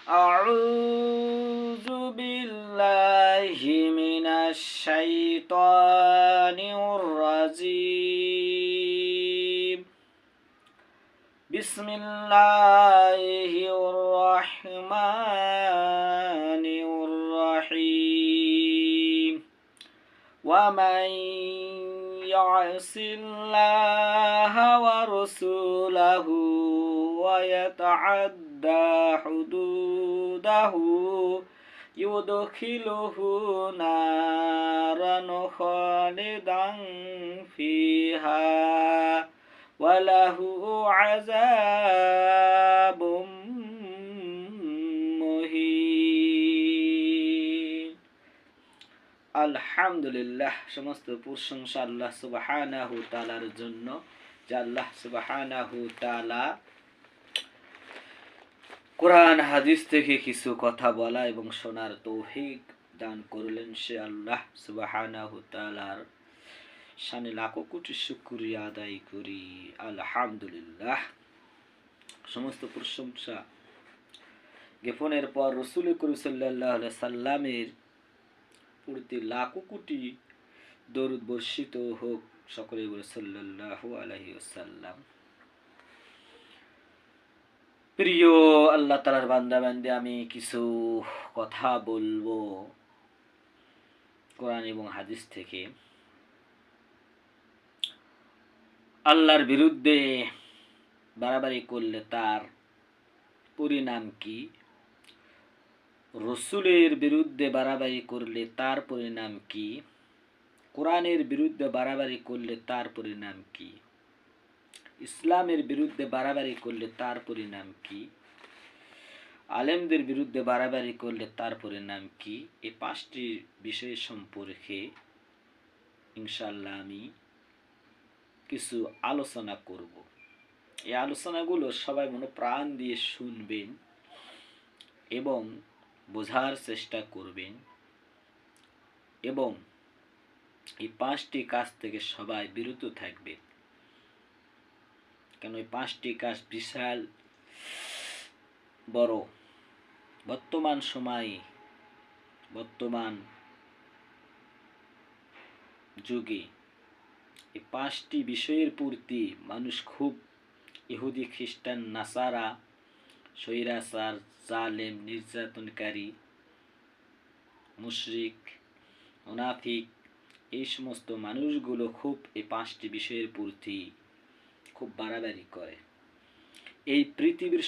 أعوذ بالله من الشيطان الرجيم بسم الله الرحمن الرحيم ومن يعص الله ورسوله ويتعدى حدوده يدخله نارا خالدا فيها وله عذاب مهين আলহামদুলিল্লাহ, সমস্ত প্রশংসা আল্লাহ সুবহানাহু তাআলার জন্য, যে আল্লাহ সুবহানাহু তাআলা কোরআন হাদিস থেকে কিছু কথা বলা এবং শোনার তৌফিক দান করলেন। সে আল্লাহ সুবহানাহু তাআলার শানে লাখো কোটি শুকরিয়া আদায় করি। আলহামদুলিল্লাহ, সমস্ত প্রশংসা জ্ঞাপনের পর রাসূল করিম সাল্লাল্লাহু আলাইহি সাল্লামের প্রতি লাখো কোটি দরুদ বর্ষিত হোক। সকলে বলে সাল্লাল্লাহু আলাইহি ওয়াসাল্লাম। প্রিয় আল্লাহ তাআলার বান্দা বান্দী, আমি কিছু কথা বলবো কোরআন এবং হাদিস থেকে। আল্লাহর বিরুদ্ধে বাড়াবাড়ি করলে তার পরিণাম কি? রসুলের বিরুদ্ধে বাড়াবাড়ি করলে তার পরিণাম কি? কোরআনের বিরুদ্ধে বাড়াবাড়ি করলে তার পরিণাম কি? ইসলামের বিরুদ্ধে বাড়াবাড়ি করলে তার পরিণাম কি? আলেমদের বিরুদ্ধে বাড়াবাড়ি করলে তার পরিণাম কি? এই পাঁচটি বিষয় সম্পর্কে ইনশাআল্লাহ আমি কিছু আলোচনা করব। এই আলোচনাগুলো সবাই মনে প্রাণ দিয়ে শুনবেন এবং বোঝার চেষ্টা করবেন, এবং এই পাঁচটি কাজ থেকে সবাই বিরত থাকবেন। কেন এই পাঁচটি কাজ বিশাল বড়। বর্তমান সময়ে, বর্তমান যুগে এই পাঁচটি বিষয়ের প্রতি মানুষ খুব, ইহুদি, খ্রিস্টান, নাসারা, স্বৈরাচার, জালেম, নির্যাতনকারী, মুশরিক, মুনাফিক, এই সমস্ত মানুষগুলো খুব এই পাঁচটি বিষয়ের প্রতি খুব বাড়াবাড়ি করে। এই পৃথিবীর